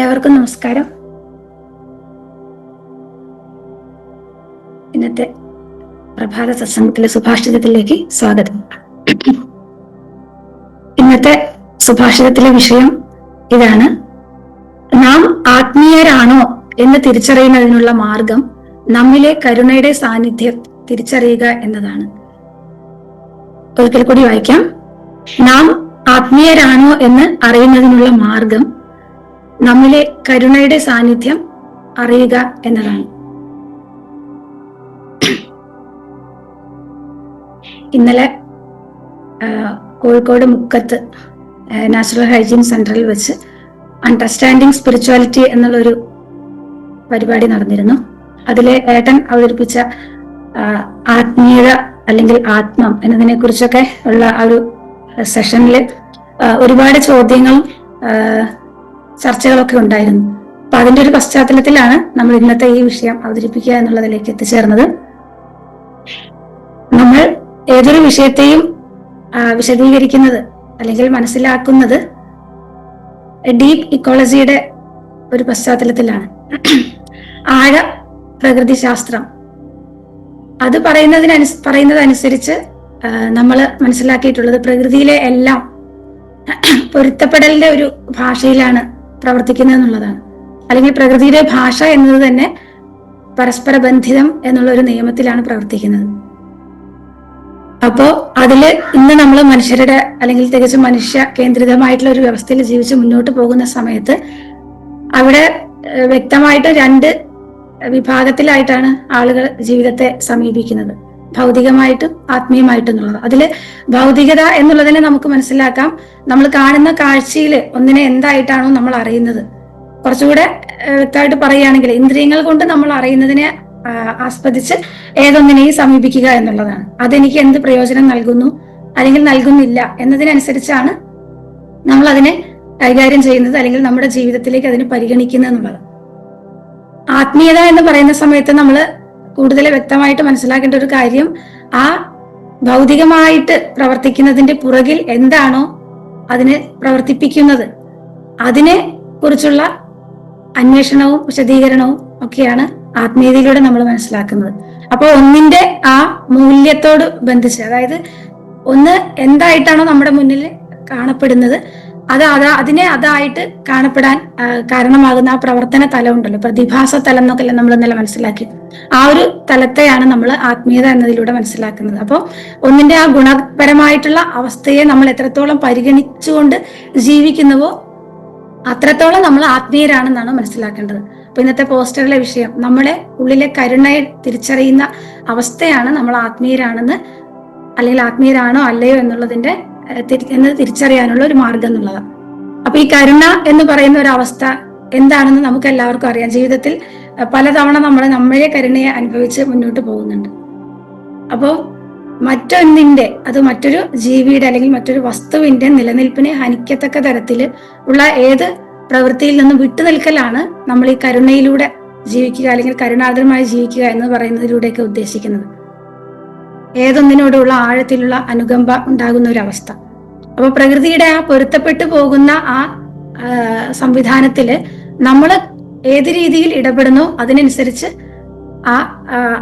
ഏവർക്കും നമസ്കാരം. ഇന്നത്തെ പ്രഭാത സത്സംഗത്തിലെ സുഭാഷിതത്തിലേക്ക് സ്വാഗതം. ഇന്നത്തെ സുഭാഷിതത്തിലെ വിഷയം ഇതാണ്: നാം ആത്മീയരാണോ എന്ന് തിരിച്ചറിയുന്നതിനുള്ള മാർഗം നമ്മിലെ കരുണയുടെ സാന്നിധ്യം തിരിച്ചറിയുക എന്നതാണ്. ഒരിക്കൽ കൂടി വായിക്കാം. നാം ആത്മീയരാണോ എന്ന് അറിയുന്നതിനുള്ള മാർഗം നമ്മിലെ കരുണയുടെ സാന്നിധ്യം അറിയുക എന്നതാണ്. ഇന്നലെ കോഴിക്കോട് മുക്കത്ത് നാച്ചുറൽ ഹൈജീൻ സെന്ററിൽ വെച്ച് അണ്ടർസ്റ്റാൻഡിങ് സ്പിരിച്വാലിറ്റി എന്നുള്ളൊരു പരിപാടി നടന്നിരുന്നു. അതിലെ ഏട്ടൻ അവതരിപ്പിച്ച ആത്മീയത അല്ലെങ്കിൽ ആത്മം എന്നതിനെ കുറിച്ചൊക്കെ ഉള്ള ആ ഒരു സെഷനിൽ ഒരുപാട് ചോദ്യങ്ങളും ചർച്ചകളൊക്കെ ഉണ്ടായിരുന്നു. അപ്പൊ അതിന്റെ ഒരു പശ്ചാത്തലത്തിലാണ് നമ്മൾ ഇന്നത്തെ ഈ വിഷയം അവതരിപ്പിക്കുക എന്നുള്ളതിലേക്ക് എത്തിച്ചേർന്നത്. നമ്മൾ ഏതൊരു വിഷയത്തെയും വിശദീകരിക്കുന്നത് അല്ലെങ്കിൽ മനസ്സിലാക്കുന്നത് ഡീപ് ഇക്കോളജിയുടെ ഒരു പശ്ചാത്തലത്തിലാണ്. ആഴ പ്രകൃതി ശാസ്ത്രം അത് പറയുന്നതനുസരിച്ച് നമ്മൾ മനസ്സിലാക്കിയിട്ടുള്ളത് പ്രകൃതിയിലെ എല്ലാം പൊരുത്തപ്പെടലിന്റെ ഒരു ഭാഷയിലാണ് പ്രവർത്തിക്കുന്നത് എന്നുള്ളതാണ്. അല്ലെങ്കിൽ പ്രകൃതിയുടെ ഭാഷ എന്നത് തന്നെ പരസ്പര ബന്ധിതം എന്നുള്ള ഒരു നിയമത്തിലാണ് പ്രവർത്തിക്കുന്നത്. അപ്പോ അതില് ഇന്ന് നമ്മൾ മനുഷ്യരുടെ അല്ലെങ്കിൽ തികച്ചും മനുഷ്യ കേന്ദ്രിതമായിട്ടുള്ള ഒരു വ്യവസ്ഥയിൽ ജീവിച്ച് മുന്നോട്ട് പോകുന്ന സമയത്ത് അവിടെ വ്യക്തമായിട്ട് രണ്ട് വിഭാഗത്തിലായിട്ടാണ് ആളുകൾ ജീവിതത്തെ സമീപിക്കുന്നത്: ഭൗതികമായിട്ടും ആത്മീയമായിട്ടും എന്നുള്ളത്. അതില് ഭൗതികത എന്നുള്ളതിനെ നമുക്ക് മനസ്സിലാക്കാം, നമ്മൾ കാണുന്ന കാഴ്ചയിൽ ഒന്നിനെ എന്തായിട്ടാണോ നമ്മൾ അറിയുന്നത്. കുറച്ചുകൂടെ വ്യക്തമായിട്ട് പറയുകയാണെങ്കിൽ ഇന്ദ്രിയങ്ങൾ കൊണ്ട് നമ്മൾ അറിയുന്നതിനെ ആസ്വദിച്ച് ഏതൊന്നിനെയും സമീപിക്കുക എന്നുള്ളതാണ്. അതെനിക്ക് എന്ത് പ്രയോജനം നൽകുന്നു അല്ലെങ്കിൽ നൽകുന്നില്ല എന്നതിനനുസരിച്ചാണ് നമ്മൾ അതിനെ കൈകാര്യം ചെയ്യുന്നത് അല്ലെങ്കിൽ നമ്മുടെ ജീവിതത്തിലേക്ക് അതിനെ പരിഗണിക്കുന്നത് എന്നുള്ളത്. ആത്മീയത എന്ന് പറയുന്ന സമയത്ത് നമ്മൾ കൂടുതൽ വ്യക്തമായിട്ട് മനസ്സിലാക്കേണ്ട ഒരു കാര്യം, ആ ഭൗതികമായിട്ട് പ്രവർത്തിക്കുന്നതിന്റെ പുറകിൽ എന്താണോ അതിനെ പ്രവർത്തിപ്പിക്കുന്നത് അതിനെ കുറിച്ചുള്ള അന്വേഷണവും വിശദീകരണവും ഒക്കെയാണ് ആത്മീയതയിലൂടെ നമ്മൾ മനസ്സിലാക്കുന്നത്. അപ്പോൾ ഒന്നിന്റെ ആ മൂല്യത്തോട് ബന്ധിച്ച്, അതായത് ഒന്ന് എന്തായിട്ടാണോ നമ്മുടെ മുന്നിൽ കാണപ്പെടുന്നത് അതിനെ അതായിട്ട് കാണപ്പെടാൻ കാരണമാകുന്ന ആ പ്രവർത്തന തലം ഉണ്ടല്ലോ, പ്രതിഭാസ തലം എന്നൊക്കെ നമ്മൾ ഇന്നലെ മനസ്സിലാക്കി. ആ ഒരു തലത്തെയാണ് നമ്മൾ ആത്മീയത എന്നതിലൂടെ മനസ്സിലാക്കുന്നത്. അപ്പോൾ ഒന്നിന്റെ ആ ഗുണപരമായിട്ടുള്ള അവസ്ഥയെ നമ്മൾ എത്രത്തോളം പരിഗണിച്ചുകൊണ്ട് ജീവിക്കുന്നുവോ അത്രത്തോളം നമ്മൾ ആത്മീയരാണെന്നാണ് മനസ്സിലാക്കേണ്ടത്. അപ്പൊ ഇന്നത്തെ പോസ്റ്ററിലെ വിഷയം നമ്മളെ ഉള്ളിലെ കരുണയെ തിരിച്ചറിയുന്ന അവസ്ഥയാണ് നമ്മൾ ആത്മീയരാണെന്ന് അല്ലെങ്കിൽ ആത്മീയരാണോ അല്ലയോ എന്നുള്ളതിന്റെ തിരിച്ചറിയാനുള്ള ഒരു മാർഗം എന്നുള്ളതാണ്. അപ്പൊ ഈ കരുണ എന്ന് പറയുന്ന ഒരു അവസ്ഥ എന്താണെന്ന് നമുക്ക് എല്ലാവർക്കും അറിയാം. ജീവിതത്തിൽ പലതവണ നമ്മളെ കരുണയെ അനുഭവിച്ച് മുന്നോട്ട് പോകുന്നുണ്ട്. അപ്പോ അത് മറ്റൊരു ജീവിയുടെ അല്ലെങ്കിൽ മറ്റൊരു വസ്തുവിന്റെ നിലനിൽപ്പിനെ ഹനിക്കത്തക്ക തരത്തിൽ ഉള്ള ഏത് പ്രവൃത്തിയിൽ നിന്നും വിട്ടുനിൽക്കലാണ് നമ്മൾ ഈ കരുണയിലൂടെ ജീവിക്കുക അല്ലെങ്കിൽ കരുണാർദ്രമായി ജീവിക്കുക എന്ന് പറയുന്നതിലൂടെയൊക്കെ ഉദ്ദേശിക്കുന്നത്. ഏതൊന്നിനോടുള്ള ആഴത്തിലുള്ള അനുകമ്പ ഉണ്ടാകുന്ന ഒരു അവസ്ഥ. അപ്പൊ പ്രകൃതിയുടെ ആ പൊരുത്തപ്പെട്ടു പോകുന്ന ആ സംവിധാനത്തില് നമ്മൾ ഏത് രീതിയിൽ ഇടപെടുന്നോ അതിനനുസരിച്ച്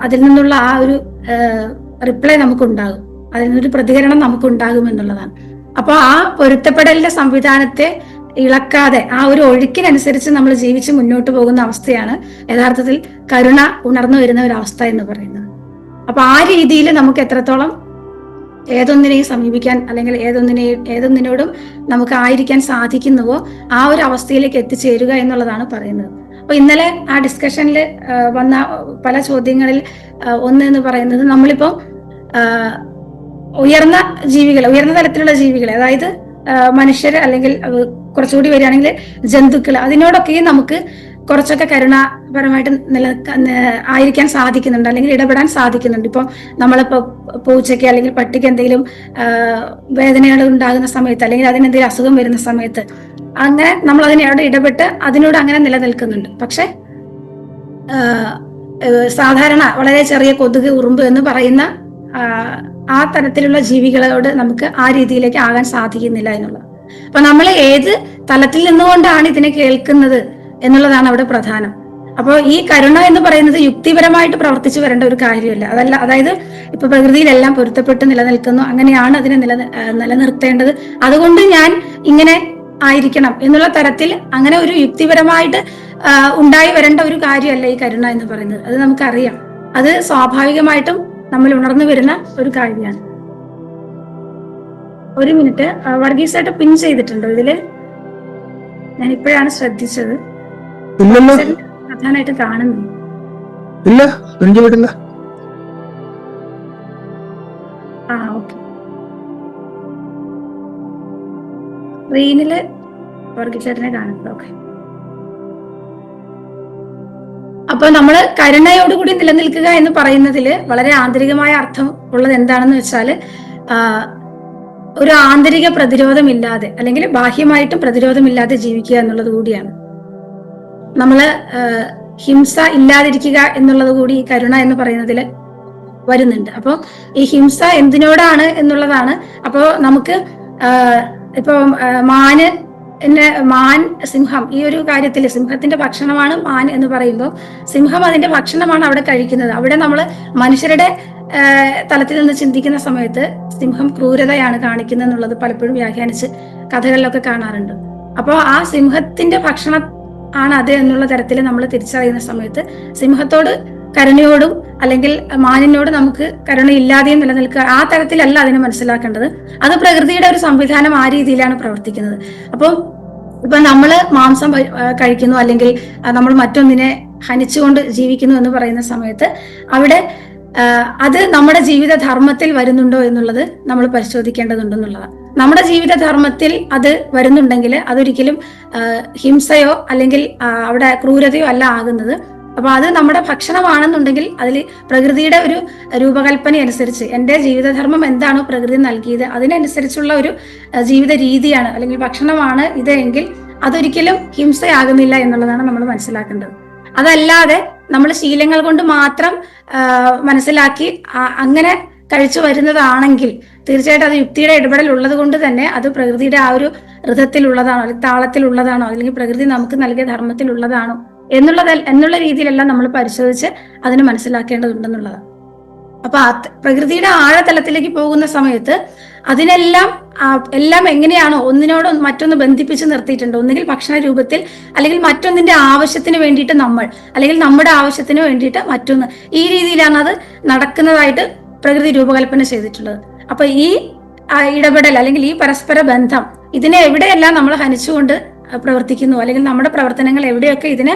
അതിൽ നിന്നുള്ള ആ ഒരു റിപ്ലൈ നമുക്കുണ്ടാകും, അതിൽ നിന്നൊരു പ്രതികരണം നമുക്കുണ്ടാകും എന്നുള്ളതാണ്. അപ്പൊ ആ പൊരുത്തപ്പെടലിന്റെ സംവിധാനത്തെ ഇളക്കാതെ ആ ഒരു ഒഴുക്കിനനുസരിച്ച് നമ്മൾ ജീവിച്ച് മുന്നോട്ട് പോകുന്ന അവസ്ഥയാണ് യഥാർത്ഥത്തിൽ കരുണ ഉണർന്നു വരുന്ന ഒരു അവസ്ഥ എന്ന് പറയുന്നത്. അപ്പൊ ആ രീതിയിൽ നമുക്ക് എത്രത്തോളം ഏതൊന്നിനെയും സമീപിക്കാൻ അല്ലെങ്കിൽ ഏതൊന്നിനോടും നമുക്ക് ആയിരിക്കാൻ സാധിക്കുന്നുവോ ആ ഒരു അവസ്ഥയിലേക്ക് എത്തിച്ചേരുക എന്നുള്ളതാണ് പറയുന്നത്. അപ്പൊ ഇന്നലെ ആ ഡിസ്കഷനിൽ വന്ന പല ചോദ്യങ്ങളിൽ ഒന്ന് എന്ന് പറയുന്നത്, നമ്മളിപ്പോ ഉയർന്ന തലത്തിലുള്ള ജീവികളെ, അതായത് മനുഷ്യര് അല്ലെങ്കിൽ കുറച്ചുകൂടി വരികയാണെങ്കിൽ ജന്തുക്കൾ, അതിനോടൊക്കെയും നമുക്ക് കുറച്ചൊക്കെ കരുണാപരമായിട്ട് ആയിരിക്കാൻ സാധിക്കുന്നുണ്ട് അല്ലെങ്കിൽ ഇടപെടാൻ സാധിക്കുന്നുണ്ട്. ഇപ്പം നമ്മളിപ്പോ പൂച്ചയ്ക്ക് അല്ലെങ്കിൽ പട്ടിക്ക് എന്തെങ്കിലും വേദനകൾ ഉണ്ടാകുന്ന സമയത്ത് അല്ലെങ്കിൽ അതിനെന്തെങ്കിലും അസുഖം വരുന്ന സമയത്ത് അങ്ങനെ നമ്മൾ അതിനോട് ഇടപെട്ട് അതിനോട് അങ്ങനെ നിലനിൽക്കുന്നുണ്ട്. പക്ഷെ സാധാരണ വളരെ ചെറിയ കൊതുക്, ഉറുമ്പ് എന്ന് പറയുന്ന ആ തരത്തിലുള്ള ജീവികളോട് നമുക്ക് ആ രീതിയിലേക്ക് ആകാൻ സാധിക്കുന്നില്ല എന്നുള്ളത്. അപ്പൊ നമ്മൾ ഏത് തലത്തിൽ നിന്നുകൊണ്ടാണ് ഇതിനെ കേൾക്കുന്നത് എന്നുള്ളതാണ് അവിടെ പ്രധാനം. അപ്പോൾ ഈ കരുണ എന്ന് പറയുന്നത് യുക്തിപരമായിട്ട് പ്രവർത്തിച്ചു വരേണ്ട ഒരു കാര്യമല്ല. അതായത് ഇപ്പൊ പ്രകൃതിയിലെല്ലാം പൊരുത്തപ്പെട്ട് നിലനിൽക്കുന്നു, അങ്ങനെയാണ് അതിനെ നിലനിർത്തേണ്ടത്, അതുകൊണ്ട് ഞാൻ ഇങ്ങനെ ആയിരിക്കണം എന്നുള്ള തരത്തിൽ അങ്ങനെ ഒരു യുക്തിപരമായിട്ട് ഉണ്ടായി വരേണ്ട ഒരു കാര്യമല്ല ഈ കരുണ എന്ന് പറയുന്നത്. അത് നമുക്കറിയാം, അത് സ്വാഭാവികമായിട്ടും നമ്മൾ ഉണർന്നു വരുന്ന ഒരു കാര്യമാണ്. ഒരു മിനിറ്റ്, വർഗീസായിട്ട് പിൻ ചെയ്തിട്ടുണ്ടോ ഇതില്? ഞാൻ ഇപ്പോഴാണ് ശ്രദ്ധിച്ചത്. പ്രധാനമായിട്ട് കാണുന്നു. ഇല്ല, ഓക്കെ. സ്ക്രീനില് വർഗീസേട്ടനെ കാണുന്നത്. ഓക്കെ. അപ്പൊ നമ്മള് കരുണയോടുകൂടി നിലനിൽക്കുക എന്ന് പറയുന്നതിൽ വളരെ ആന്തരികമായ അർത്ഥം ഉള്ളത് എന്താണെന്ന് വെച്ചാൽ, ഒരു ആന്തരിക പ്രതിരോധമില്ലാതെ അല്ലെങ്കിൽ ബാഹ്യമായിട്ടും പ്രതിരോധമില്ലാതെ ജീവിക്കുക എന്നുള്ളത് കൂടിയാണ്. നമ്മള് ഹിംസ ഇല്ലാതിരിക്കുക എന്നുള്ളത് കൂടി ഈ കരുണ എന്ന് പറയുന്നതിൽ വരുന്നുണ്ട്. അപ്പൊ ഈ ഹിംസ എന്തിനോടാണ് എന്നുള്ളതാണ്. അപ്പോ നമുക്ക് ഇപ്പൊ മാൻ, സിംഹം, ഈ ഒരു കാര്യത്തിൽ സിംഹത്തിന്റെ ഭക്ഷണമാണ് മാൻ എന്ന് പറയുമ്പോൾ സിംഹം അതിന്റെ ഭക്ഷണമാണ് അവിടെ കഴിക്കുന്നത്. അവിടെ നമ്മൾ മനുഷ്യരുടെ തലത്തിൽ നിന്ന് ചിന്തിക്കുന്ന സമയത്ത് സിംഹം ക്രൂരതയാണ് കാണിക്കുന്നത് എന്നുള്ളത് പലപ്പോഴും വ്യാഖ്യാനിച്ച് കഥകളിലൊക്കെ കാണാറുണ്ട്. അപ്പോൾ ആ സിംഹത്തിന്റെ ഭക്ഷണം ആണ് അത് എന്നുള്ള തരത്തിൽ നമ്മൾ തിരിച്ചറിയുന്ന സമയത്ത് സിംഹത്തോട് കരുണയോടും അല്ലെങ്കിൽ മാനിനോട് നമുക്ക് കരുണയില്ലാതെയും നിലനിൽക്കുക, ആ തരത്തിലല്ല അതിനെ മനസ്സിലാക്കേണ്ടത്. അത് പ്രകൃതിയുടെ ഒരു സംവിധാനം ആ രീതിയിലാണ് പ്രവർത്തിക്കുന്നത്. അപ്പോൾ ഇപ്പൊ നമ്മള് മാംസം കഴിക്കുന്നു അല്ലെങ്കിൽ നമ്മൾ മറ്റൊന്നിനെ ഹനിച്ചുകൊണ്ട് ജീവിക്കുന്നു എന്ന് പറയുന്ന സമയത്ത് അവിടെ അത് നമ്മുടെ ജീവിത ധർമ്മത്തിൽ വരുന്നുണ്ടോ എന്നുള്ളത് നമ്മൾ പരിശോധിക്കേണ്ടതുണ്ടെന്നുള്ളതാണ്. നമ്മുടെ ജീവിത ധർമ്മത്തിൽ അത് വരുന്നുണ്ടെങ്കിൽ അതൊരിക്കലും ഹിംസയോ അല്ലെങ്കിൽ അവിടെ ക്രൂരതയോ അല്ല ആകുന്നത്. അപ്പൊ അത് നമ്മുടെ ഭക്ഷണമാണെന്നുണ്ടെങ്കിൽ അതിൽ പ്രകൃതിയുടെ ഒരു രൂപകൽപ്പന അനുസരിച്ച് എന്റെ ജീവിതധർമ്മം എന്താണോ പ്രകൃതി നൽകിയത് അതിനനുസരിച്ചുള്ള ഒരു ജീവിത രീതിയാണ് അല്ലെങ്കിൽ ഭക്ഷണമാണ് ഇത് എങ്കിൽ അതൊരിക്കലും ഹിംസയാകുന്നില്ല എന്നുള്ളതാണ് നമ്മൾ മനസ്സിലാക്കേണ്ടത്. അതല്ലാതെ നമ്മൾ ശീലങ്ങൾ കൊണ്ട് മാത്രം മനസ്സിലാക്കി അങ്ങനെ കഴിച്ചു വരുന്നതാണെങ്കിൽ തീർച്ചയായിട്ടും അത് യുക്തിയുടെ ഇടപെടൽ ഉള്ളത് കൊണ്ട് തന്നെ അത് പ്രകൃതിയുടെ ആ ഒരു ഋതത്തിലുള്ളതാണോ അല്ലെങ്കിൽ താളത്തിലുള്ളതാണോ അല്ലെങ്കിൽ പ്രകൃതി നമുക്ക് നൽകിയ ധർമ്മത്തിലുള്ളതാണോ എന്നുള്ള രീതിയിലെല്ലാം നമ്മൾ പരിശോധിച്ച് അതിന് മനസ്സിലാക്കേണ്ടതുണ്ടെന്നുള്ളതാണ്. അപ്പൊ പ്രകൃതിയുടെ ആഴതലത്തിലേക്ക് പോകുന്ന സമയത്ത് എല്ലാം എങ്ങനെയാണോ ഒന്നിനോട് മറ്റൊന്ന് ബന്ധിപ്പിച്ച് നിർത്തിയിട്ടുണ്ട്, ഒന്നുകിൽ ഭക്ഷണ രൂപത്തിൽ അല്ലെങ്കിൽ മറ്റൊന്നിന്റെ ആവശ്യത്തിന് വേണ്ടിയിട്ട് നമ്മൾ അല്ലെങ്കിൽ നമ്മുടെ ആവശ്യത്തിന് വേണ്ടിയിട്ട് മറ്റൊന്ന്, ഈ രീതിയിലാണ് അത് നടക്കുന്നതായിട്ട് പ്രകൃതി രൂപകൽപ്പന ചെയ്തിട്ടുള്ളത്. അപ്പൊ ഈ ഇടപെടൽ അല്ലെങ്കിൽ ഈ പരസ്പര ബന്ധം ഇതിനെ എവിടെയെല്ലാം നമ്മൾ ഹനിച്ചുകൊണ്ട് പ്രവർത്തിക്കുന്നു അല്ലെങ്കിൽ നമ്മുടെ പ്രവർത്തനങ്ങൾ എവിടെയൊക്കെ ഇതിനെ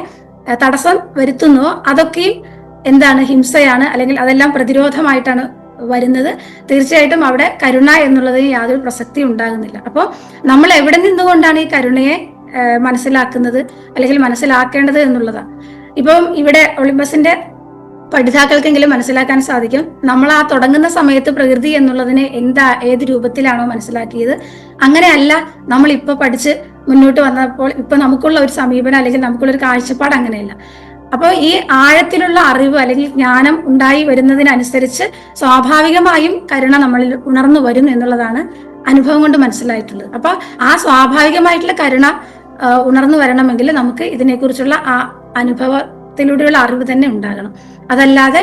തടസ്സം വരുത്തുന്നുവോ അതൊക്കെയും എന്താണ്, ഹിംസയാണ് അല്ലെങ്കിൽ അതെല്ലാം പ്രതിരോധമായിട്ടാണ് വരുന്നത്. തീർച്ചയായിട്ടും അവിടെ കരുണ എന്നുള്ളതിന് യാതൊരു പ്രസക്തി ഉണ്ടാകുന്നില്ല. അപ്പോൾ നമ്മൾ എവിടെ നിന്നുകൊണ്ടാണ് ഈ കരുണയെ മനസ്സിലാക്കുന്നത് അല്ലെങ്കിൽ മനസ്സിലാക്കേണ്ടത് എന്നുള്ളതാണ്. ഇപ്പം ഇവിടെ ഒളിമ്പസിന്റെ പഠിതാക്കൾക്കെങ്കിലും മനസ്സിലാക്കാൻ സാധിക്കും, നമ്മൾ ആ തുടങ്ങുന്ന സമയത്ത് പ്രകൃതി എന്നുള്ളതിനെ ഏത് രൂപത്തിലാണോ മനസ്സിലാക്കിയത് അങ്ങനെയല്ല നമ്മൾ ഇപ്പൊ പഠിച്ച് മുന്നോട്ട് വന്നപ്പോൾ ഇപ്പൊ നമുക്കുള്ള ഒരു സമീപനം അല്ലെങ്കിൽ നമുക്കുള്ള ഒരു കാഴ്ചപ്പാട് അങ്ങനെയല്ല. അപ്പോൾ ഈ ആഴത്തിലുള്ള അറിവ് അല്ലെങ്കിൽ ജ്ഞാനം ഉണ്ടായി വരുന്നതിനനുസരിച്ച് സ്വാഭാവികമായും കരുണ നമ്മളിൽ ഉണർന്നു വരും എന്നുള്ളതാണ് അനുഭവം കൊണ്ട് മനസ്സിലായിട്ടുള്ളത്. അപ്പൊ ആ സ്വാഭാവികമായിട്ടുള്ള കരുണ ഉണർന്നു വരണമെങ്കിൽ നമുക്ക് ഇതിനെക്കുറിച്ചുള്ള ആ അനുഭവത്തിലൂടെയുള്ള അറിവ് തന്നെ ഉണ്ടാകണം. അതല്ലാതെ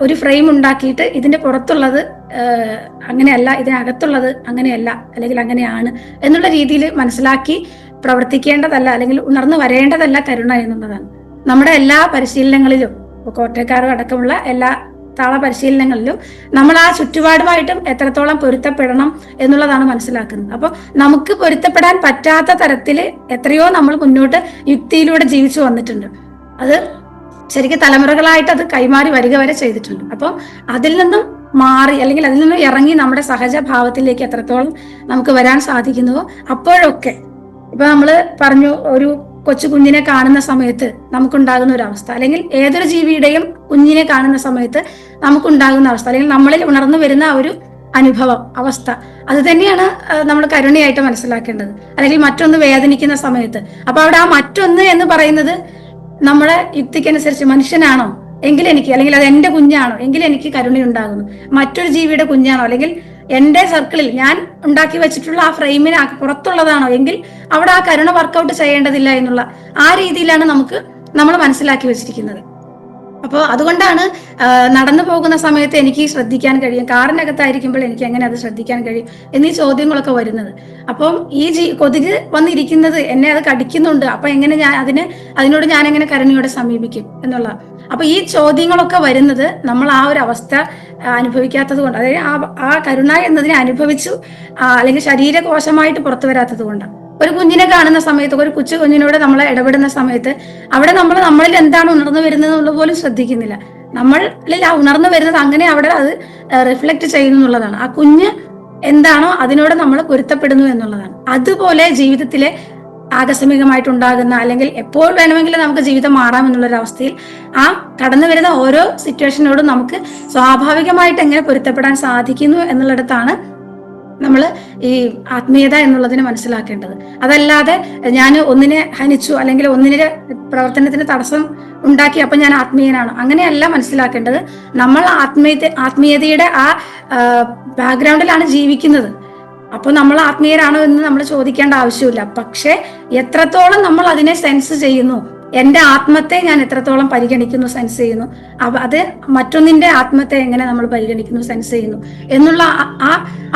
ഒരു ഫ്രെയിം ഉണ്ടാക്കിയിട്ട് ഇതിന്റെ പുറത്തുള്ളത് അങ്ങനെയല്ല, ഇതിനകത്തുള്ളത് അങ്ങനെയല്ല അല്ലെങ്കിൽ അങ്ങനെയാണ് എന്നുള്ള രീതിയിൽ മനസ്സിലാക്കി പ്രവർത്തിക്കേണ്ടതല്ല അല്ലെങ്കിൽ ഉണർന്നു വരേണ്ടതല്ല കരുണ എന്നുള്ളതാണ്. നമ്മുടെ എല്ലാ പരിശീലനങ്ങളിലും, കോട്ടയക്കാരും അടക്കമുള്ള എല്ലാ താള പരിശീലനങ്ങളിലും നമ്മൾ ആ ചുറ്റുപാടുമായിട്ടും എത്രത്തോളം പൊരുത്തപ്പെടണം എന്നുള്ളതാണ് മനസ്സിലാക്കുന്നത്. അപ്പൊ നമുക്ക് പൊരുത്തപ്പെടാൻ പറ്റാത്ത തരത്തിൽ എത്രയോ നമ്മൾ മുന്നോട്ട് യുക്തിയിലൂടെ ജീവിച്ചു വന്നിട്ടുണ്ട്. അത് ശരിക്കും തലമുറകളായിട്ട് അത് കൈമാറി വരിക വരെ ചെയ്തിട്ടുണ്ട്. അപ്പോൾ അതിൽ നിന്നും മാറി അല്ലെങ്കിൽ അതിൽ നിന്നും ഇറങ്ങി നമ്മുടെ സഹജഭാവത്തിലേക്ക് എത്രത്തോളം നമുക്ക് വരാൻ സാധിക്കുന്നുവോ അപ്പോഴൊക്കെ, ഇപ്പൊ നമ്മള് പറഞ്ഞു ഒരു കൊച്ചു കുഞ്ഞിനെ കാണുന്ന സമയത്ത് നമുക്കുണ്ടാകുന്ന ഒരു അവസ്ഥ അല്ലെങ്കിൽ ഏതൊരു ജീവിയുടെയും കുഞ്ഞിനെ കാണുന്ന സമയത്ത് നമുക്കുണ്ടാകുന്ന അവസ്ഥ അല്ലെങ്കിൽ നമ്മളിൽ ഉണർന്നു വരുന്ന ഒരു അനുഭവം അവസ്ഥ അത് തന്നെയാണ് നമ്മൾ കരുണയായിട്ട് മനസ്സിലാക്കേണ്ടത്. അല്ലെങ്കിൽ മറ്റൊന്ന് വേദനിക്കുന്ന സമയത്ത് അപ്പൊ അവിടെ ആ മറ്റൊന്ന് എന്ന് പറയുന്നത് നമ്മുടെ യുക്തിക്കനുസരിച്ച് മനുഷ്യനാണോ എങ്കിൽ എനിക്ക്, അല്ലെങ്കിൽ അത് എന്റെ കുഞ്ഞാണോ എങ്കിൽ എനിക്ക് കരുണയുണ്ടാകുന്നു, മറ്റൊരു ജീവിയുടെ കുഞ്ഞാണോ അല്ലെങ്കിൽ എന്റെ സർക്കിളിൽ ഞാൻ ഉണ്ടാക്കി വെച്ചിട്ടുള്ള ആ ഫ്രെയിമിന് പുറത്തുള്ളതാണോ എങ്കിൽ അവിടെ ആ കരുണ വർക്കൗട്ട് ചെയ്യേണ്ടതില്ല എന്നുള്ള ആ രീതിയിലാണ് നമ്മൾ മനസ്സിലാക്കി വെച്ചിരിക്കുന്നത്. അപ്പോൾ അതുകൊണ്ടാണ് നടന്നു പോകുന്ന സമയത്ത് എനിക്ക് ശ്രദ്ധിക്കാൻ കഴിയും, കാറിനകത്തായിരിക്കുമ്പോൾ എനിക്ക് എങ്ങനെ അത് ശ്രദ്ധിക്കാൻ കഴിയും എന്നീ ചോദ്യങ്ങളൊക്കെ വരുന്നത്. അപ്പം ഈ കൊതുക് വന്നിരിക്കുന്നത് എന്നെ അത് കടിക്കുന്നുണ്ട്, അപ്പൊ എങ്ങനെ ഞാൻ അതിനോട് ഞാൻ എങ്ങനെ കരുണയോടെ സമീപിക്കും എന്നുള്ള. അപ്പൊ ഈ ചോദ്യങ്ങളൊക്കെ വരുന്നത് നമ്മൾ ആ ഒരു അവസ്ഥ അനുഭവിക്കാത്തത് കൊണ്ട്, അതായത് ആ കരുണ എന്നതിനെ അനുഭവിച്ചു അല്ലെങ്കിൽ ശരീരകോശമായിട്ട് പുറത്തു വരാത്തത് കൊണ്ടാണ്. ഒരു കുഞ്ഞിനെ കാണുന്ന സമയത്ത്, ഒരു കൊച്ചു കുഞ്ഞിനോട് നമ്മൾ ഇടപെടുന്ന സമയത്ത് അവിടെ നമ്മളിൽ എന്താണ് ഉണർന്നു വരുന്നത് എന്നുള്ളത് പോലും ശ്രദ്ധിക്കുന്നില്ല. നമ്മളിൽ ആ ഉണർന്നു വരുന്നത് അങ്ങനെ അവിടെ അത് റിഫ്ലക്ട് ചെയ്യുന്നു എന്നുള്ളതാണ്. ആ കുഞ്ഞ് എന്താണോ അതിനോട് നമ്മൾ പൊരുത്തപ്പെടുന്നു എന്നുള്ളതാണ്. അതുപോലെ ജീവിതത്തിലെ ആകസ്മികമായിട്ടുണ്ടാകുന്ന അല്ലെങ്കിൽ എപ്പോൾ വേണമെങ്കിലും നമുക്ക് ജീവിതം മാറാം എന്നുള്ളൊരു അവസ്ഥയിൽ ആ കടന്നു വരുന്ന ഓരോ സിറ്റുവേഷനോടും നമുക്ക് സ്വാഭാവികമായിട്ട് എങ്ങനെ പൊരുത്തപ്പെടാൻ സാധിക്കുന്നു എന്നുള്ളിടത്താണ് നമ്മൾ ഈ ആത്മീയത എന്നുള്ളതിനെ മനസ്സിലാക്കേണ്ടത്. അതല്ലാതെ ഞാൻ ഒന്നിനെ ഹനിച്ചു അല്ലെങ്കിൽ ഒന്നിനെ പ്രവർത്തനത്തിന് തടസ്സം ഉണ്ടാക്കി അപ്പൊ ഞാൻ ആത്മീയനാണ്, അങ്ങനെയല്ല മനസ്സിലാക്കേണ്ടത്. നമ്മൾ ആത്മീയതയുടെ ആ ബാക്ക്ഗ്രൗണ്ടിലാണ് ജീവിക്കുന്നത്. അപ്പോൾ നമ്മൾ ആത്മീയരാണോ എന്ന് നമ്മൾ ചോദിക്കേണ്ട ആവശ്യമില്ല. പക്ഷെ എത്രത്തോളം നമ്മൾ അതിനെ സെൻസ് ചെയ്യുന്നു, എന്റെ ആത്മത്തെ ഞാൻ എത്രത്തോളം പരിഗണിക്കുന്നു, സെൻസ് ചെയ്യുന്നു, അത് മറ്റൊന്നിന്റെ ആത്മത്തെ എങ്ങനെ നമ്മൾ പരിഗണിക്കുന്നു, സെൻസ് ചെയ്യുന്നു എന്നുള്ള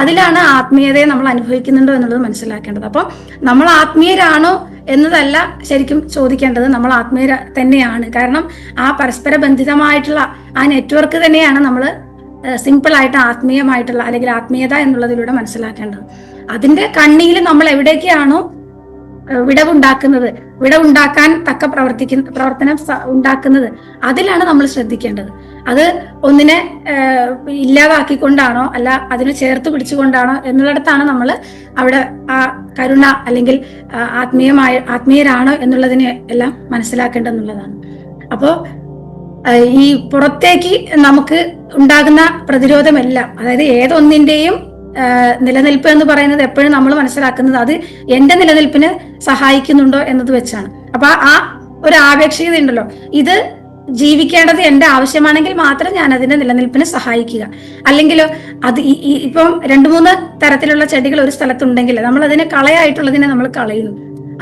അതിലാണ് ആത്മീയതയെ നമ്മൾ അനുഭവിക്കുന്നുണ്ടോ എന്നുള്ളത് മനസ്സിലാക്കേണ്ടത്. അപ്പൊ നമ്മൾ ആത്മീയരാണോ എന്നതല്ല ശരിക്കും ചോദിക്കേണ്ടത്, നമ്മൾ ആത്മീയര തന്നെയാണ്. കാരണം ആ പരസ്പര ബന്ധിതമായിട്ടുള്ള ആ നെറ്റ്വർക്ക് തന്നെയാണ് നമ്മൾ സിമ്പിൾ ആയിട്ട് ആത്മീയമായിട്ടുള്ള അല്ലെങ്കിൽ ആത്മീയത എന്നുള്ളതിലൂടെ മനസ്സിലാക്കേണ്ടത്. അതിന്റെ കണ്ണിയിൽ നമ്മൾ എവിടേക്കാണോ വിടവുണ്ടാക്കാൻ തക്ക പ്രവർത്തനം ഉണ്ടാക്കുന്നത്, അതിലാണ് നമ്മൾ ശ്രദ്ധിക്കേണ്ടത്. അത് ഒന്നിനെ ഇല്ലാതാക്കിക്കൊണ്ടാണോ അല്ല അതിനെ ചേർത്ത് പിടിച്ചുകൊണ്ടാണോ എന്നുള്ളിടത്താണ് നമ്മൾ അവിടെ ആ കരുണ അല്ലെങ്കിൽ ആത്മീയരാണോ എന്നുള്ളതിനെ എല്ലാം മനസ്സിലാക്കേണ്ടതെന്നുള്ളതാണ്. അപ്പോ ഈ പുറത്തേക്ക് നമുക്ക് ഉണ്ടാകുന്ന പ്രതിരോധമെല്ലാം, അതായത് ഏതൊന്നിന്റെയും നിലനിൽപ്പ് എന്ന് പറയുന്നത് എപ്പോഴും നമ്മൾ മനസ്സിലാക്കുന്നത് അത് എന്റെ നിലനിൽപ്പിന് സഹായിക്കുന്നുണ്ടോ എന്നത് വെച്ചാണ്. അപ്പൊ ആ ഒരു ആപേക്ഷികത ഉണ്ടല്ലോ, ഇത് ജീവിക്കേണ്ടത് എന്റെ ആവശ്യമാണെങ്കിൽ മാത്രം ഞാൻ അതിന്റെ നിലനിൽപ്പിന് സഹായിക്കുക. അല്ലെങ്കിലോ അത് ഇപ്പം 2-3 തരത്തിലുള്ള ചെടികൾ ഒരു സ്ഥലത്തുണ്ടെങ്കിൽ നമ്മൾ അതിനെ കളയായിട്ടുള്ളതിനെ നമ്മൾ കളയുന്നു.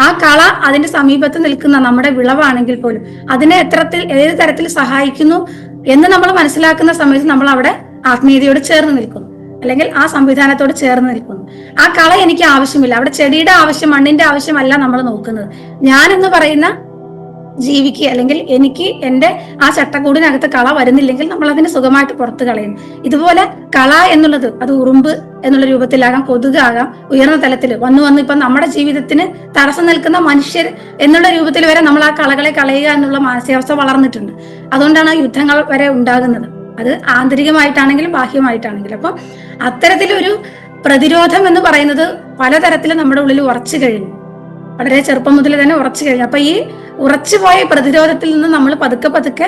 ആ കള അതിന്റെ സമീപത്ത് നിൽക്കുന്ന നമ്മുടെ വിളവാണെങ്കിൽ പോലും അതിനെ ഏത് തരത്തിൽ സഹായിക്കുന്നു എന്ന് നമ്മൾ മനസ്സിലാക്കുന്ന സമയത്ത് നമ്മൾ അവിടെ ആത്മീയതയോട് ചേർന്ന് നിൽക്കുന്നു, അല്ലെങ്കിൽ ആ സംവിധാനത്തോട് ചേർന്ന് നിൽക്കുന്നു. ആ കള എനിക്ക് ആവശ്യമില്ല, അവിടെ ചെടിയുടെ ആവശ്യം, മണ്ണിന്റെ ആവശ്യമല്ല നമ്മൾ നോക്കുന്നത്. ഞാൻ എന്ന് പറയുന്ന ജീവിക്ക് അല്ലെങ്കിൽ എനിക്ക് എന്റെ ആ ചട്ടക്കൂടിനകത്ത് കള വരുന്നില്ലെങ്കിൽ നമ്മൾ അതിനെ സുഖമായിട്ട് പുറത്ത് കളയുന്നു. ഇതുപോലെ കള എന്നുള്ളത് അത് ഉറുമ്പ് എന്നുള്ള രൂപത്തിലാകാം, കൊതുകാകാം, ഉയർന്ന തലത്തിൽ വന്ന് ഇപ്പൊ നമ്മുടെ ജീവിതത്തിന് തടസ്സം നിൽക്കുന്ന മനുഷ്യർ എന്നുള്ള രൂപത്തിൽ വരെ നമ്മൾ ആ കളകളെ കളയുക എന്നുള്ള മാനസികാവസ്ഥ വളർന്നിട്ടുണ്ട്. അതുകൊണ്ടാണ് യുദ്ധങ്ങൾ വരെ ഉണ്ടാകുന്നത്, അത് ആന്തരികമായിട്ടാണെങ്കിലും ബാഹ്യമായിട്ടാണെങ്കിലും. അപ്പൊ അത്തരത്തിലൊരു പ്രതിരോധം എന്ന് പറയുന്നത് പലതരത്തിലും നമ്മുടെ ഉള്ളിൽ ഉറച്ചു കഴിഞ്ഞു, വളരെ ചെറുപ്പം മുതൽ തന്നെ ഉറച്ചു കഴിഞ്ഞു. അപ്പൊ ഈ ഉറച്ചുപോയ പ്രതിരോധത്തിൽ നിന്ന് നമ്മൾ പതുക്കെ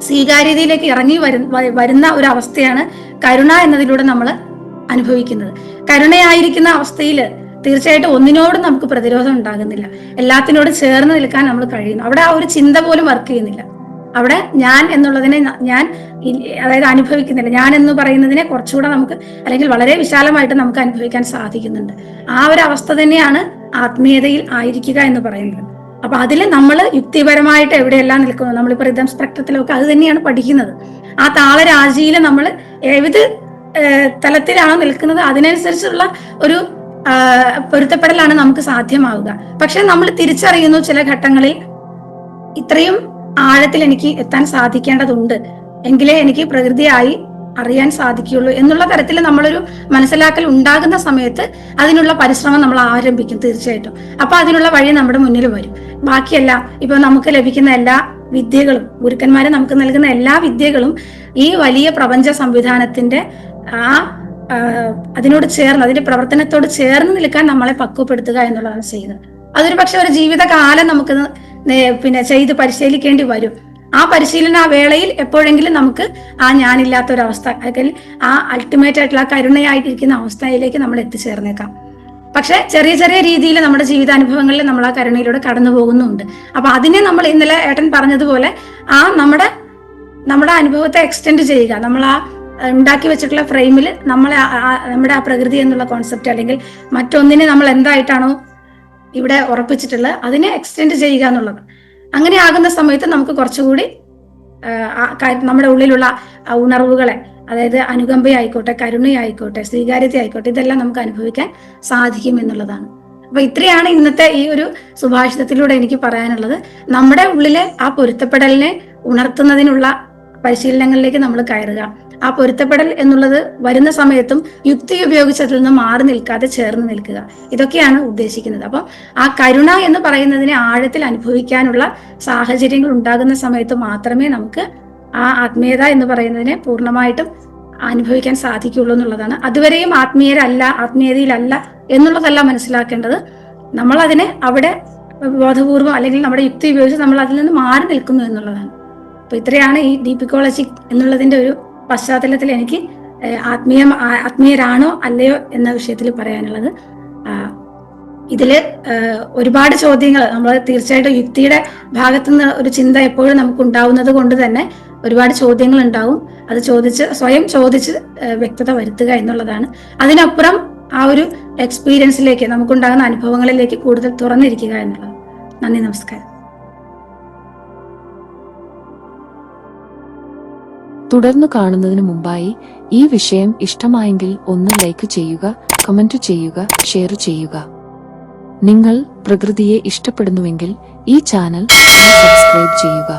സ്വീകാര്യതയിലേക്ക് ഇറങ്ങി വരുന്ന ഒരു അവസ്ഥയാണ് കരുണ എന്നതിലൂടെ നമ്മൾ അനുഭവിക്കുന്നത്. കരുണയായിരിക്കുന്ന അവസ്ഥയിൽ തീർച്ചയായിട്ടും ഒന്നിനോടും നമുക്ക് പ്രതിരോധം ഉണ്ടാകുന്നില്ല, എല്ലാത്തിനോടും ചേർന്ന് നിൽക്കാൻ നമ്മൾ കഴിയുന്നു. അവിടെ ആ ഒരു ചിന്ത പോലും വർക്ക് ചെയ്യുന്നില്ല. അവിടെ ഞാൻ എന്നുള്ളതിനെ അതായത് അനുഭവിക്കുന്നില്ല. ഞാൻ എന്ന് പറയുന്നതിനെ കുറച്ചുകൂടെ നമുക്ക് അല്ലെങ്കിൽ വളരെ വിശാലമായിട്ട് നമുക്ക് അനുഭവിക്കാൻ സാധിക്കുന്നുണ്ട്. ആ ഒരു അവസ്ഥ തന്നെയാണ് ആത്മീയതയിൽ ആയിരിക്കുക എന്ന് പറയുന്നത്. അപ്പൊ അതിൽ നമ്മൾ യുക്തിപരമായിട്ട് എവിടെയെല്ലാം നിൽക്കുന്നു, നമ്മളിപ്പോ റിതം സ്പെക്ട്രത്തിലൊക്കെ അത് തന്നെയാണ് പഠിക്കുന്നത്. ആ താളരാശിയിൽ നമ്മൾ ഏത് തലത്തിലാണോ നിൽക്കുന്നത് അതിനനുസരിച്ചുള്ള ഒരു പൊരുത്തപ്പെടലാണ് നമുക്ക് സാധ്യമാവുക. പക്ഷെ നമ്മൾ തിരിച്ചറിയുന്നു ചില ഘട്ടങ്ങളിൽ ഇത്രയും ആഴത്തിൽ എനിക്ക് എത്താൻ സാധിക്കേണ്ടതുണ്ട്, എങ്കിലേ എനിക്ക് പ്രകൃതിയായി അറിയാൻ സാധിക്കുകയുള്ളൂ എന്നുള്ള തരത്തിൽ നമ്മളൊരു മനസ്സിലാക്കൽ ഉണ്ടാകുന്ന സമയത്ത് അതിനുള്ള പരിശ്രമം നമ്മൾ ആരംഭിക്കും തീർച്ചയായിട്ടും. അപ്പൊ അതിനുള്ള വഴി നമ്മുടെ മുന്നിൽ വരും. ബാക്കിയെല്ലാം ഇപ്പൊ നമുക്ക് ലഭിക്കുന്ന എല്ലാ വിദ്യകളും, ഗുരുക്കന്മാരെ നമുക്ക് നൽകുന്ന എല്ലാ വിദ്യകളും ഈ വലിയ പ്രപഞ്ച സംവിധാനത്തിന്റെ അതിനോട് ചേർന്ന്, അതിന്റെ പ്രവർത്തനത്തോട് ചേർന്ന് നിൽക്കാൻ നമ്മളെ പക്വപ്പെടുത്തുക എന്നുള്ളതാണ് ചെയ്യുന്നത്. അതൊരു പക്ഷെ ഒരു ജീവിതകാലം നമുക്ക് ചെയ്ത് പരിശീലിക്കേണ്ടി വരും. ആ പരിശീലന വേളയിൽ എപ്പോഴെങ്കിലും നമുക്ക് ആ ഞാനില്ലാത്ത ഒരു അവസ്ഥ അല്ലെങ്കിൽ ആ അൾട്ടിമേറ്റ് ആയിട്ടുള്ള കരുണയായിട്ടിരിക്കുന്ന അവസ്ഥയിലേക്ക് നമ്മൾ എത്തിച്ചേർന്നേക്കാം. പക്ഷെ ചെറിയ രീതിയിൽ നമ്മുടെ ജീവിതാനുഭവങ്ങളിൽ നമ്മൾ ആ കരുണയിലൂടെ കടന്നു പോകുന്നുണ്ട്. അപ്പൊ അതിനെ നമ്മൾ ഇന്നലെ ഏട്ടൻ പറഞ്ഞതുപോലെ ആ നമ്മുടെ അനുഭവത്തെ എക്സ്റ്റെൻഡ് ചെയ്യുക, നമ്മൾ ആ ഉണ്ടാക്കി വെച്ചിട്ടുള്ള ഫ്രെയിമിൽ നമ്മളെ നമ്മുടെ ആ പ്രകൃതി എന്നുള്ള കോൺസെപ്റ്റ് അല്ലെങ്കിൽ മറ്റൊന്നിനെ നമ്മൾ എന്തായിട്ടാണോ ഇവിടെ ഉറപ്പിച്ചിട്ടുള്ളത് അതിനെ എക്സ്റ്റെൻഡ് ചെയ്യുക എന്നുള്ളത്. അങ്ങനെ ആകുന്ന സമയത്ത് നമുക്ക് കുറച്ചുകൂടി നമ്മുടെ ഉള്ളിലുള്ള ഉണർവുകളെ, അതായത് അനുകമ്പയായിക്കോട്ടെ, കരുണയായിക്കോട്ടെ, സ്വീകാര്യത ആയിക്കോട്ടെ, ഇതെല്ലാം നമുക്ക് അനുഭവിക്കാൻ സാധിക്കും എന്നുള്ളതാണ്. അപ്പൊ ഇത്രയാണ് ഇന്നത്തെ ഈ ഒരു സുഭാഷിതത്തിലൂടെ എനിക്ക് പറയാനുള്ളത്. നമ്മുടെ ഉള്ളിലെ ആ പൊരുത്തപ്പെടലിനെ ഉണർത്തുന്നതിനുള്ള പരിശീലനങ്ങളിലേക്ക് നമ്മൾ കയറുക. ആ പൊരുത്തപ്പെടൽ എന്നുള്ളത് വരുന്ന സമയത്തും യുക്തി ഉപയോഗിച്ച് അതിൽ നിന്ന് മാറി നിൽക്കാതെ ചേർന്ന് നിൽക്കുക. ഇതൊക്കെയാണ് ഉദ്ദേശിക്കുന്നത്. അപ്പം ആ കരുണ എന്ന് പറയുന്നതിനെ ആഴത്തിൽ അനുഭവിക്കാനുള്ള സാഹചര്യങ്ങൾ ഉണ്ടാകുന്ന സമയത്ത് മാത്രമേ നമുക്ക് ആ ആത്മീയത എന്ന് പറയുന്നതിനെ പൂർണ്ണമായിട്ടും അനുഭവിക്കാൻ സാധിക്കുള്ളൂ എന്നുള്ളതാണ്. അതുവരെയും ആത്മീയതയിലല്ല എന്നുള്ളതല്ല മനസ്സിലാക്കേണ്ടത്. നമ്മൾ അതിനെ അവിടെ ബോധപൂർവം അല്ലെങ്കിൽ നമ്മുടെ യുക്തി ഉപയോഗിച്ച് നമ്മൾ അതിൽ നിന്ന് മാറി നിൽക്കുന്നു എന്നുള്ളതാണ്. അപ്പൊ ഇത്രയാണ് ഈ ഡീപ് ഇക്കോളജി എന്നുള്ളതിന്റെ ഒരു പശ്ചാത്തലത്തിൽ എനിക്ക് ആത്മീയരാണോ അല്ലയോ എന്ന വിഷയത്തിൽ പറയാനുള്ളത്. ഇതില് ഒരുപാട് ചോദ്യങ്ങൾ നമ്മൾ തീർച്ചയായിട്ടും യുക്തിയുടെ ഭാഗത്തുനിന്ന് ഒരു ചിന്ത എപ്പോഴും നമുക്ക് ഉണ്ടാവുന്നത് കൊണ്ട് തന്നെ ഒരുപാട് ചോദ്യങ്ങൾ ഉണ്ടാവും. അത് സ്വയം ചോദിച്ച് വ്യക്തത വരുത്തുക എന്നുള്ളതാണ്. അതിനപ്പുറം ആ ഒരു എക്സ്പീരിയൻസിലേക്ക്, നമുക്കുണ്ടാകുന്ന അനുഭവങ്ങളിലേക്ക് കൂടുതൽ തുറന്നിരിക്കുക എന്നുള്ളത്. നന്ദി, നമസ്കാരം. തുടർന്നു കാണുന്നതിന് മുമ്പായി ഈ വിഷയം ഇഷ്ടമായെങ്കിൽ ഒന്ന് ലൈക്ക് ചെയ്യുക, കമന്റ് ചെയ്യുക, ഷെയർ ചെയ്യുക. നിങ്ങൾ പ്രകൃതിയെ ഇഷ്ടപ്പെടുന്നുവെങ്കിൽ ഈ ചാനൽ സബ്സ്ക്രൈബ് ചെയ്യുക.